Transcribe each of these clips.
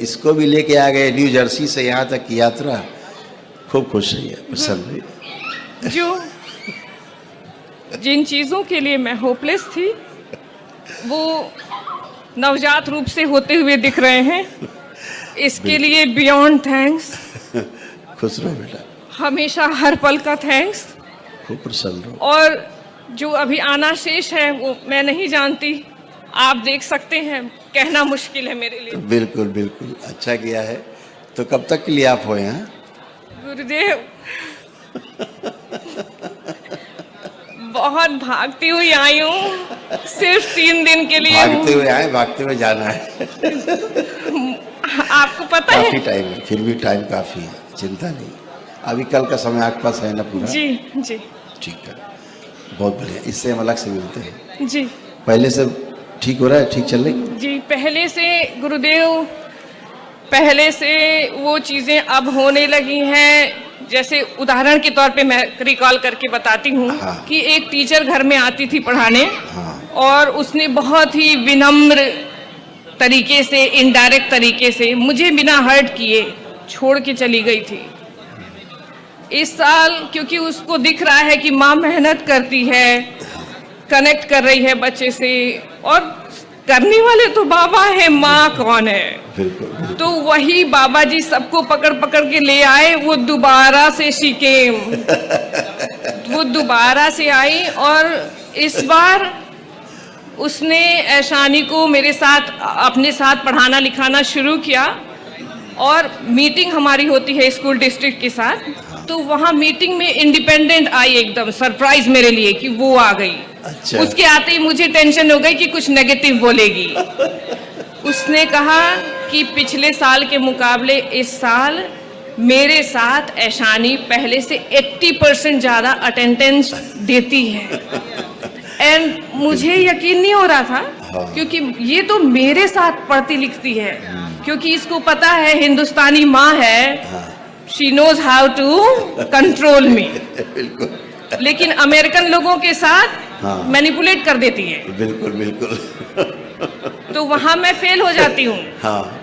इसको भी लेके आ गए न्यू जर्सी से यहाँ तक की यात्रा। खूब खुश रही है, प्रसन्न रही। जो जिन चीज़ों के लिए मैं होपलेस थी वो नवजात रूप से होते हुए दिख रहे हैं, इसके लिए बियॉन्ड थैंक्स। खुश रहो बेटा, हमेशा हर पल का थैंक्स। खूब प्रसन्न रहो। और जो अभी आना शेष है वो मैं नहीं जानती, आप देख सकते हैं, कहना मुश्किल है मेरे लिए। बिल्कुल बिल्कुल, अच्छा किया है। तो कब तक के लिए आप हो यहाँ? गुरुदेव, बहुत भागती हुई आई हूँ, सिर्फ 3 दिन के लिए भागते हुए आए, भागते हुए जाना है। आपको पता है काफी टाइम है, फिर भी टाइम काफी है, चिंता नहीं। अभी कल का समय आपके पास है ना पूरा? जी जी ठीक है, बहुत बढ़िया। इससे हम अलग से मिलते हैं। जी पहले से ठीक हो रहा है, ठीक चल रही है? जी, पहले से गुरुदेव, पहले से वो चीज़ें अब होने लगी हैं। जैसे उदाहरण के तौर पे मैं रिकॉल करके बताती हूँ। हाँ। कि एक टीचर घर में आती थी पढ़ाने। हाँ। और उसने बहुत ही विनम्र तरीके से, इनडायरेक्ट तरीके से मुझे बिना हर्ट किए छोड़ के चली गई थी। इस साल क्योंकि उसको दिख रहा है कि माँ मेहनत करती है, कनेक्ट कर रही है बच्चे से, और करने वाले तो बाबा है, माँ कौन है। बिल्कुल, बिल्कुल। तो वही बाबा जी सबको पकड़ पकड़ के ले आए। वो दोबारा से शिकेम, वो दोबारा से आई। और इस बार उसने ऐशानी को मेरे साथ, अपने साथ पढ़ाना लिखाना शुरू किया। और मीटिंग हमारी होती है स्कूल डिस्ट्रिक्ट के साथ, तो वहाँ मीटिंग में इंडिपेंडेंट आई, एकदम सरप्राइज मेरे लिए कि वो आ गई। अच्छा। उसके आते ही मुझे टेंशन हो गई कि कुछ नेगेटिव बोलेगी। उसने कहा कि पिछले साल के मुकाबले इस साल मेरे साथ ऐशानी पहले से 80% ज़्यादा अटेंडेंस देती है। एंड मुझे यकीन नहीं हो रहा था। हाँ। क्योंकि ये तो मेरे साथ पढ़ती लिखती है, क्योंकि इसको पता है हिंदुस्तानी माँ है, she knows how to control me. बिल्कुल। लेकिन अमेरिकन लोगों के साथ हाँ। मैनिपुलेट कर देती है। बिल्कुल बिल्कुल। तो वहां मैं फेल हो जाती हूँ। हाँ।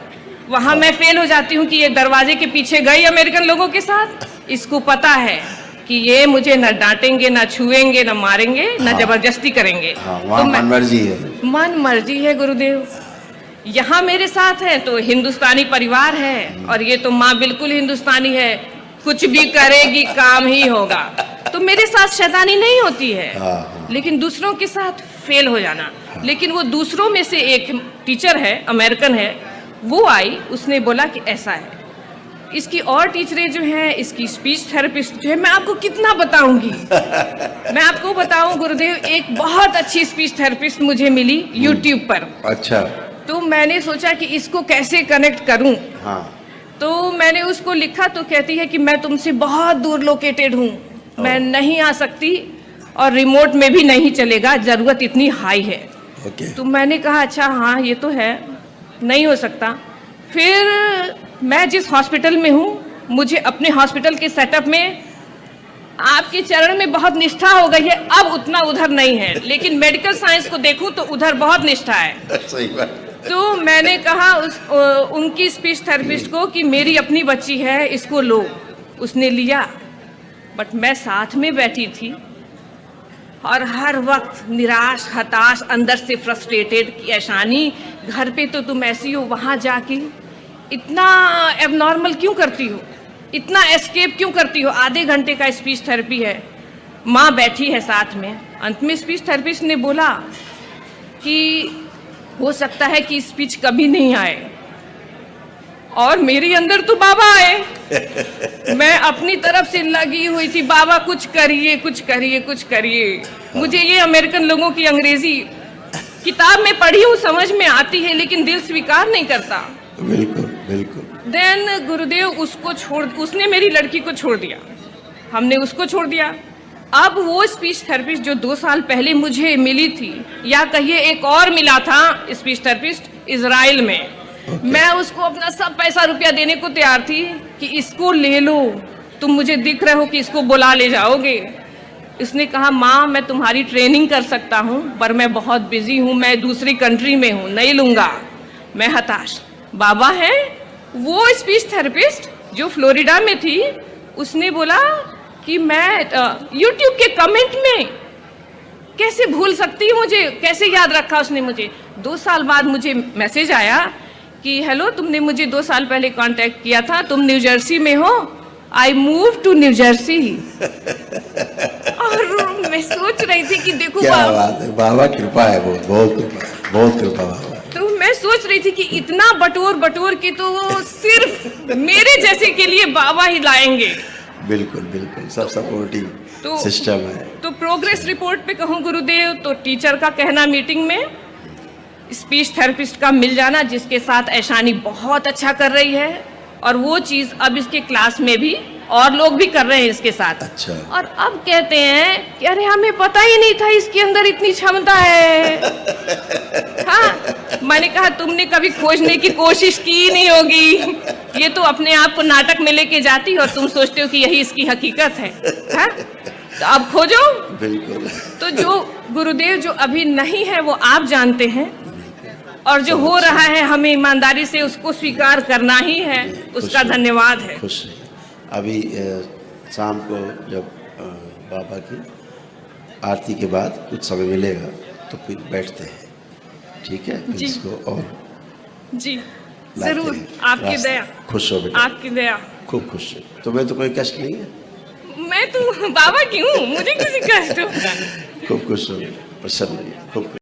वहां मैं फेल हो जाती हूँ कि ये दरवाजे के पीछे गई अमेरिकन लोगों के साथ। इसको पता है कि ये मुझे न डांटेंगे, न छुएंगे, न मारेंगे, न हाँ। जबरदस्ती करेंगे। हाँ, वहाँ मन मर्जी है। मन मर्जी है गुरुदेव। यहाँ मेरे साथ है तो हिंदुस्तानी परिवार है, और ये तो माँ बिल्कुल हिंदुस्तानी है, कुछ भी करेगी काम ही होगा। तो मेरे साथ शैतानी नहीं होती है। हाँ। लेकिन दूसरों के साथ फेल हो जाना। लेकिन वो दूसरों में से एक टीचर है, अमेरिकन है, वो आई, उसने बोला कि ऐसा है। इसकी और टीचरें जो हैं, इसकी स्पीच थेरेपिस्ट जो है, मैं आपको कितना बताऊंगी। मैं आपको बताऊं गुरुदेव, एक बहुत अच्छी स्पीच थेरेपिस्ट मुझे मिली यूट्यूब पर। अच्छा। तो मैंने सोचा कि इसको कैसे कनेक्ट करूं। हाँ। तो मैंने उसको लिखा, तो कहती है कि मैं तुमसे बहुत दूर लोकेटेड हूँ, मैं नहीं आ सकती, और रिमोट में भी नहीं चलेगा, जरूरत इतनी हाई है। ओके। तो मैंने कहा अच्छा हाँ ये तो है, नहीं हो सकता। फिर मैं जिस हॉस्पिटल में हूँ, मुझे अपने हॉस्पिटल के सेटअप में आपके चरण में बहुत निष्ठा हो गई है, अब उतना उधर नहीं है, लेकिन मेडिकल साइंस को देखूं तो उधर बहुत निष्ठा है। सही बात। तो मैंने कहा उनकी स्पीच थेरेपिस्ट को कि मेरी अपनी बच्ची है, इसको लो। उसने लिया, बट मैं साथ में बैठी थी और हर वक्त निराश, हताश, अंदर से फ्रस्ट्रेटेड कि ऐशानी घर पे तो तुम ऐसी हो, वहाँ जाके इतना एबनॉर्मल क्यों करती हो, इतना एस्केप क्यों करती हो। आधे घंटे का स्पीच थेरेपी है, माँ बैठी है साथ में। अंत में स्पीच थेरेपिस्ट ने बोला कि हो सकता है कि स्पीच कभी नहीं आए, और मेरे अंदर तो बाबा आए। मैं अपनी तरफ से लगी हुई थी, बाबा कुछ करिए, कुछ करिए, कुछ करिए। मुझे ये अमेरिकन लोगों की अंग्रेजी किताब में पढ़ी हूँ, समझ में आती है, लेकिन दिल स्वीकार नहीं करता। बिल्कुल बिल्कुल। देन गुरुदेव उसको छोड़, उसने मेरी लड़की को छोड़ दिया, हमने उसको छोड़ दिया। अब वो स्पीच थेरेपिस्ट जो 2 साल पहले मुझे मिली थी, या कहिए एक और मिला था स्पीच थेरेपिस्ट इजराइल में, मैं उसको अपना सब पैसा रुपया देने को तैयार थी कि इसको ले लो, तुम मुझे दिख रहे हो कि इसको बुला ले जाओगे। इसने कहा माँ मैं तुम्हारी ट्रेनिंग कर सकता हूँ, पर मैं बहुत बिजी हूँ, मैं दूसरी कंट्री में हूँ, नहीं लूँगा। मैं हताश, बाबा है वो स्पीच थेरेपिस्ट जो फ्लोरिडा में थी, उसने बोला कि मैं यूट्यूब के कमेंट में कैसे भूल सकती हूँ, मुझे कैसे याद रखा उसने मुझे। 2 साल बाद मुझे मैसेज आया कि हेलो, तुमने मुझे 2 साल पहले कांटेक्ट किया था, तुम न्यू जर्सी में हो, I move to New Jersey. और मैं सोच रही थी कि देखो क्या बात है, बाबा कृपा है, बहुत बहुत कृपा है, बहुत कृपा बाबा। तो मैं सोच रही थी कि इतना बटोर बटोर के तो वो सिर्फ मेरे जैसे के लिए बाबा ही लाएंगे। बिल्कुल बिल्कुल, सब सपोर्टिव तो सिस्टम है। तो प्रोग्रेस रिपोर्ट पे कहूँ गुरुदेव, तो टीचर का कहना मीटिंग में स्पीच थेरेपिस्ट का मिल जाना, जिसके साथ ऐशानी बहुत अच्छा कर रही है, और वो चीज अब इसके क्लास में भी और लोग भी कर रहे हैं इसके साथ। अच्छा। और अब कहते हैं कि अरे हमें पता ही नहीं था इसके अंदर इतनी क्षमता है। हाँ, मैंने कहा तुमने कभी खोजने की कोशिश की नहीं होगी, ये तो अपने आप को नाटक में लेके जाती और तुम सोचते हो कि यही इसकी हकीकत है। हाँ? तो अब खोजो। बिल्कुल। तो जो गुरुदेव जो अभी नहीं है वो आप जानते हैं, और जो हो रहा है हमें ईमानदारी से उसको स्वीकार करना ही है, उसका धन्यवाद है। खुश है। अभी शाम को जब बाबा की आरती के बाद कुछ समय मिलेगा तो फिर बैठते हैं, ठीक है? फिर जी। इसको और जी लाते जरूर, हैं। आपकी रास्ते। दया, खुश हो बेटा, आपकी दया। खूब खुश हो। तुम्हें तो कोई कष्ट नहीं है? मैं तो बाबा की हूँ, मुझे किसी कष्ट होगा। खूब खुश हो, प्रसन्न रहिए, खूब खुश।